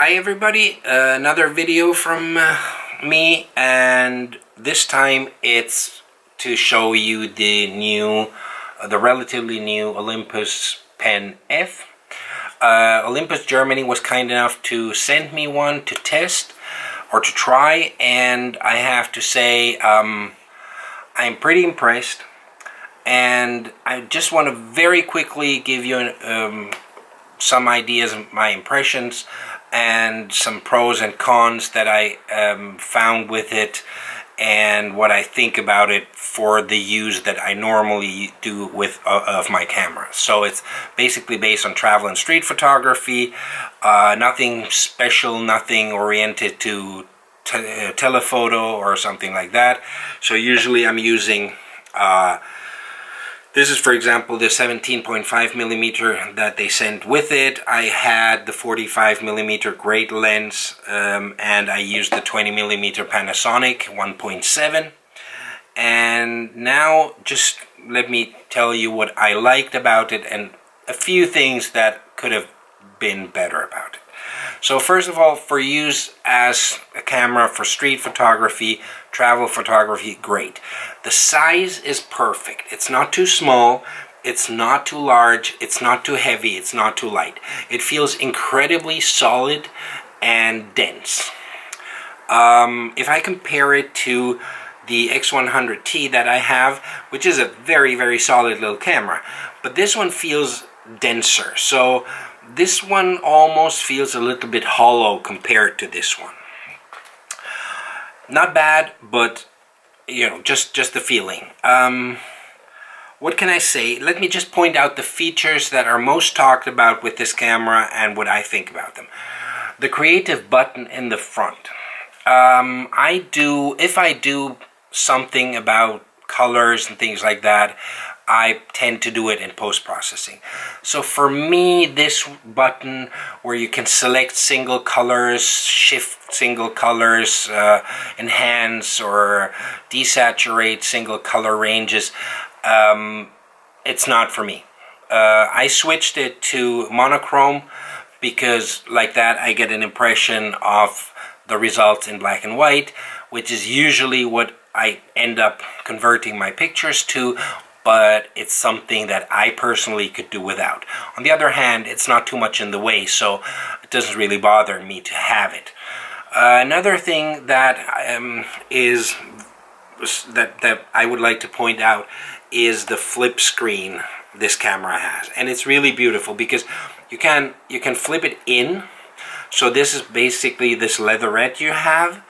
Hi everybody, another video from me, and this time it's to show you the relatively new Olympus Pen F. Olympus Germany was kind enough to send me one to test or to try, and I have to say I'm pretty impressed, and I just want to very quickly give you some ideas, my impressions, and some pros and cons that I found with it, and what I think about it for the use that I normally do with of my camera. So it's basically based on travel and street photography, nothing special, nothing oriented to telephoto or something like that. So usually I'm using this is, for example, the 17.5mm that they sent with it. I had the 45mm great lens, and I used the 20mm Panasonic 1.7. And now just let me tell you what I liked about it and a few things that could have been better about it. So first of all, for use as a camera for street photography, travel photography, great. The size is perfect. It's not too small, it's not too large, it's not too heavy, it's not too light. It feels incredibly solid and dense. If I compare it to the X100T that I have, which is a very, very solid little camera, but this one feels denser. So this one almost feels a little bit hollow compared to this one. Not bad, but you know, just the feeling. What can I say? Let me just point out the features that are most talked about with this camera and what I think about them. The creative button in the front. If I do something about colors and things like that, I tend to do it in post-processing. So for me, this button where you can select single colors, shift single colors, enhance or desaturate single color ranges, it's not for me. I switched it to monochrome because like that I get an impression of the results in black and white, which is usually what I end up converting my pictures to, but it's something that I personally could do without. On the other hand, it's not too much in the way, so it doesn't really bother me to have it. Another thing that that I would like to point out is the flip screen this camera has, and it's really beautiful because you can flip it in. So this is basically this leatherette you have,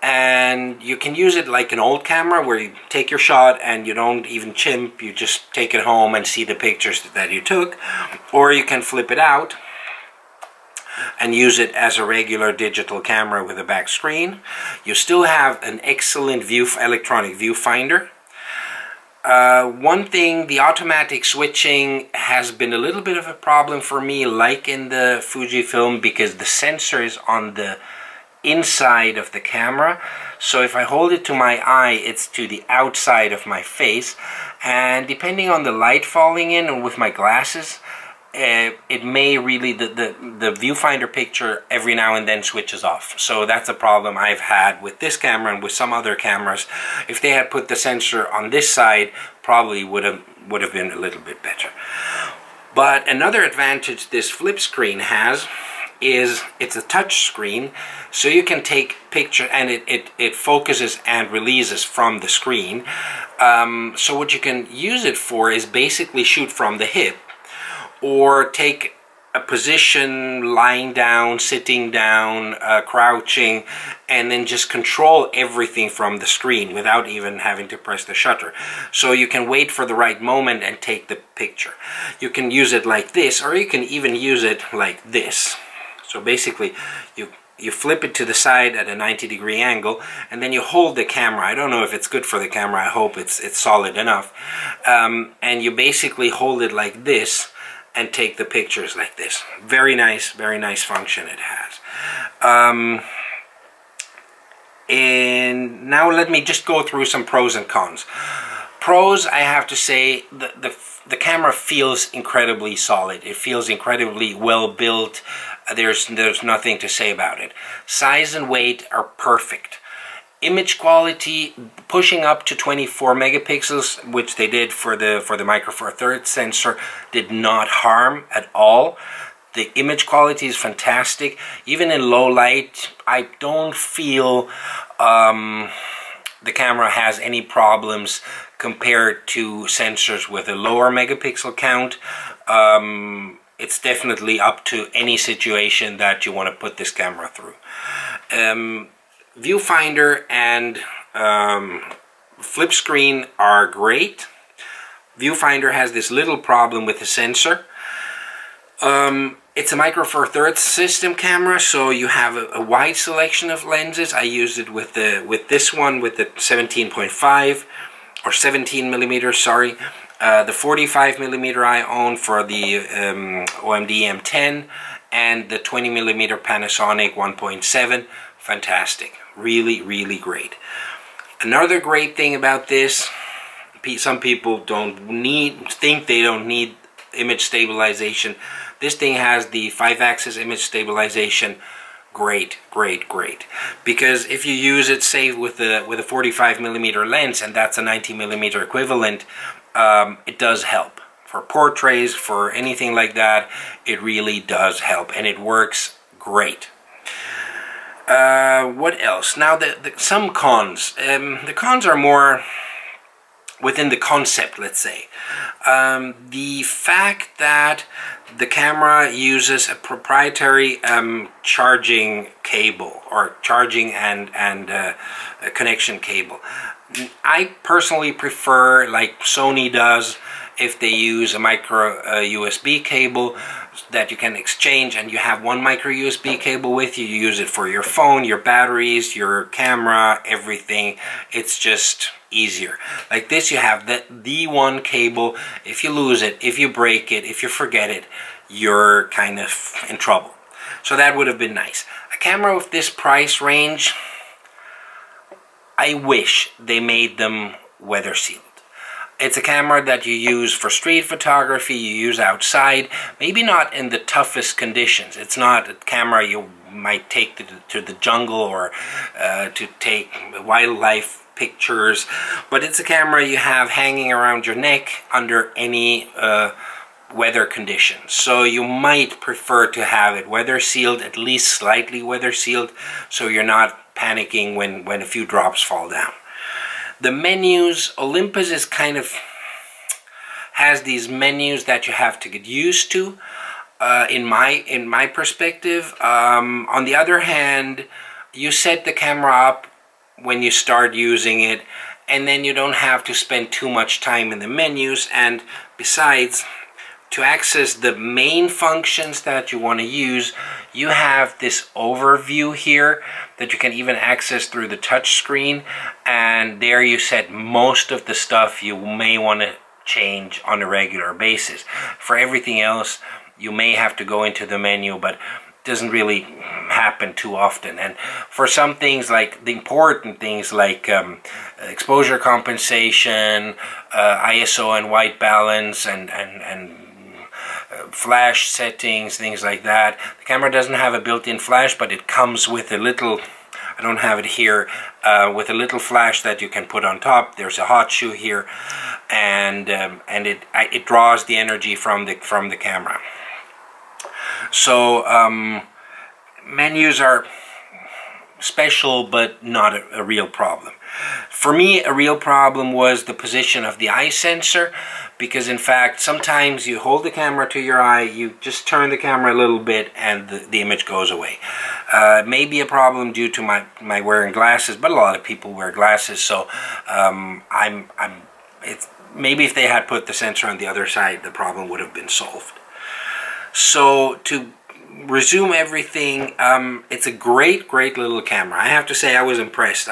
and you can use it like an old camera where you take your shot and you don't even chimp, you just take it home and see the pictures that you took. Or you can flip it out and use it as a regular digital camera with a back screen. You still have an excellent electronic viewfinder. One thing, the automatic switching has been a little bit of a problem for me, like in the Fujifilm, because the sensor is on the inside of the camera. So if I hold it to my eye, it's to the outside of my face, and depending on the light falling in and with my glasses, it may really, the viewfinder picture every now and then switches off. So that's a problem I've had with this camera and with some other cameras. If they had put the sensor on this side, probably would have been a little bit better. But another advantage this flip screen has is it's a touch screen, so you can take picture and it focuses and releases from the screen. So what you can use it for is basically shoot from the hip, or take a position lying down, sitting down, crouching, and then just control everything from the screen without even having to press the shutter. So you can wait for the right moment and take the picture. You can use it like this, or you can even use it like this. So basically, you flip it to the side at a 90-degree angle, and then you hold the camera. I don't know if it's good for the camera. I hope it's solid enough. And you basically hold it like this and take the pictures like this. Very nice function it has. And now let me just go through some pros and cons. Pros, I have to say, the camera feels incredibly solid. It feels incredibly well built. there's nothing to say about it. Size and weight are perfect. Image quality, pushing up to 24 megapixels, which they did for the Micro Four Thirds sensor, did not harm at all. The image quality is fantastic. Even in low light, I don't feel the camera has any problems compared to sensors with a lower megapixel count. It's definitely up to any situation that you want to put this camera through. Viewfinder and flip screen are great. Viewfinder has this little problem with the sensor. It's a Micro Four Thirds system camera, so you have a wide selection of lenses. I used it with this one with the 17.5 or 17 millimeters. Sorry, the 45 millimeter I own for the OMD M10, and the 20 millimeter Panasonic 1.7. Fantastic, really, really great. Another great thing about this, some people think they don't need image stabilization. This thing has the 5-axis image stabilization. Great, great, great. Because if you use it, say with a 45 millimeter lens, and that's a 90 millimeter equivalent, it does help. For portraits, for anything like that, it really does help, and it works great. What else? Now, some cons. The cons are more within the concept, let's say. The fact that the camera uses a proprietary charging cable, or charging and a connection cable. I personally prefer, like Sony does, if they use a micro USB cable that you can exchange, and you have one micro USB cable with you. You use it for your phone, your batteries, your camera, everything. It's just easier. Like this, you have the one cable. If you lose it, if you break it, if you forget it, you're kind of in trouble. So that would have been nice. A camera with this price range, I wish they made them weather sealed. It's a camera that you use for street photography, you use outside, maybe not in the toughest conditions. It's not a camera you might take to the jungle or to take wildlife pictures, but it's a camera you have hanging around your neck under any weather conditions. So you might prefer to have it weather sealed, at least slightly weather sealed, so you're not panicking when a few drops fall down. The menus, Olympus is kind of has these menus that you have to get used to. In my perspective. On the other hand, you set the camera up when you start using it, and then you don't have to spend too much time in the menus. And besides, to access the main functions that you want to use, you have this overview here that you can even access through the touch screen, and there you set most of the stuff you may want to change on a regular basis. For everything else, you may have to go into the menu, but it doesn't really happen too often. And for some things, like the important things like exposure compensation, ISO and white balance, and flash settings, things like that. The camera doesn't have a built-in flash, but it comes with a little, I don't have it here, with a little flash that you can put on top. There's a hot shoe here, and it draws the energy from the camera. So menus are special, but not a real problem. For me, a real problem was the position of the eye sensor, because in fact, sometimes you hold the camera to your eye, you just turn the camera a little bit, and the image goes away. It may be a problem due to my wearing glasses, but a lot of people wear glasses, so maybe if they had put the sensor on the other side, the problem would have been solved. So to resume everything, it's a great little camera. I have to say, I was impressed.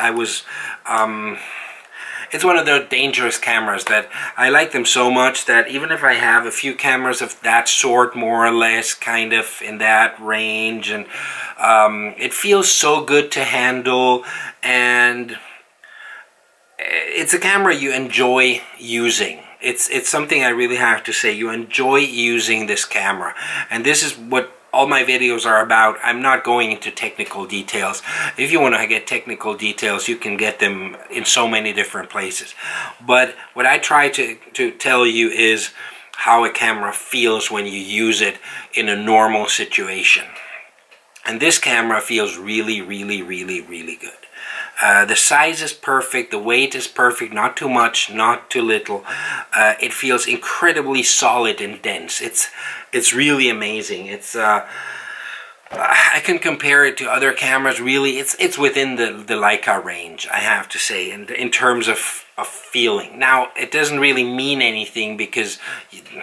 It's one of those dangerous cameras that I like them so much that even if I have a few cameras of that sort, more or less, kind of in that range, and it feels so good to handle, and it's a camera you enjoy using. It's something I really have to say. You enjoy using this camera, and this is what all my videos are about. I'm not going into technical details. If you want to get technical details, you can get them in so many different places. But what I try to tell you is how a camera feels when you use it in a normal situation. And this camera feels really, really, really, really good. The size is perfect, the weight is perfect, not too much, not too little. It feels incredibly solid and dense. It's really amazing. It's I can compare it to other cameras. Really, it's within the Leica range, I have to say, in terms of feeling. Now, it doesn't really mean anything because,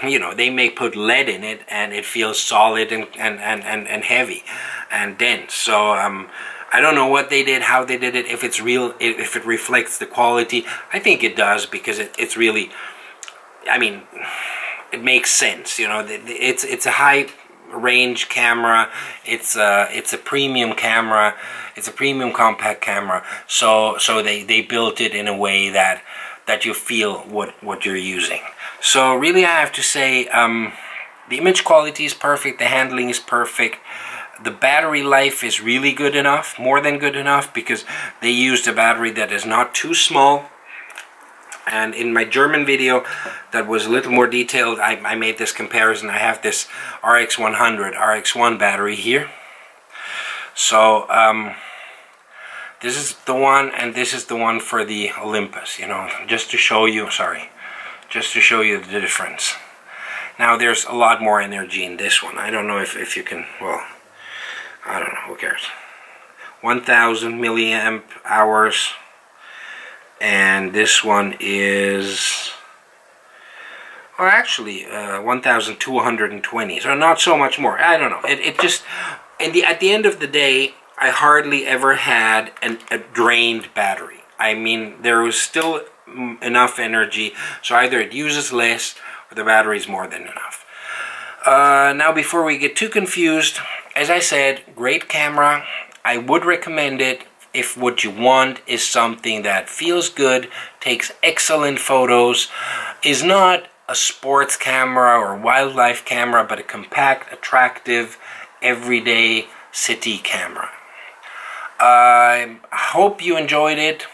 you know, they may put lead in it and it feels solid and heavy and dense. So I don't know what they did, how they did it, if it's real, if it reflects the quality. I think it does, because it's really, I mean, it makes sense. You know, it's a high range camera. It's a premium camera. It's a premium compact camera. So they built it in a way that you feel what you're using. So really, I have to say, the image quality is perfect. The handling is perfect. The battery life is really good enough, more than good enough, because they used a battery that is not too small. And in my German video that was a little more detailed, I made this comparison. I have this RX100 RX1 battery here. So this is the one, and this is the one for the Olympus, you know, just to show you, just to show you the difference. Now there's a lot more energy in this one. I don't know if you can, well, I don't know, who cares. 1000 milliamp hours, and this one is, or actually 1220, so not so much more. I don't know, it just, at the end of the day, I hardly ever had a drained battery. I mean, there was still enough energy, so either it uses less or the battery is more than enough. Now, before we get too confused, as I said, great camera. I would recommend it if what you want is something that feels good, takes excellent photos, is not a sports camera or wildlife camera, but a compact, attractive, everyday city camera. I hope you enjoyed it.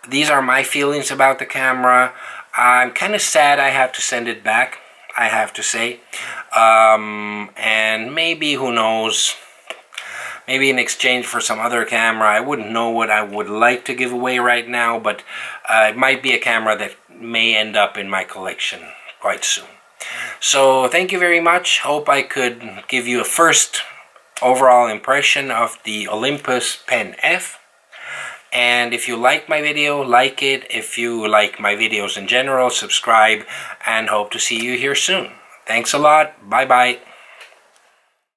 These are my feelings about the camera. I'm kind of sad I have to send it back, I have to say. And maybe, who knows, maybe in exchange for some other camera. I wouldn't know what I would like to give away right now, but it might be a camera that may end up in my collection quite soon. So thank you very much. Hope I could give you a first overall impression of the Olympus Pen F. And if you like my video, like it. If you like my videos in general, subscribe, and hope to see you here soon. Thanks a lot. Bye-bye.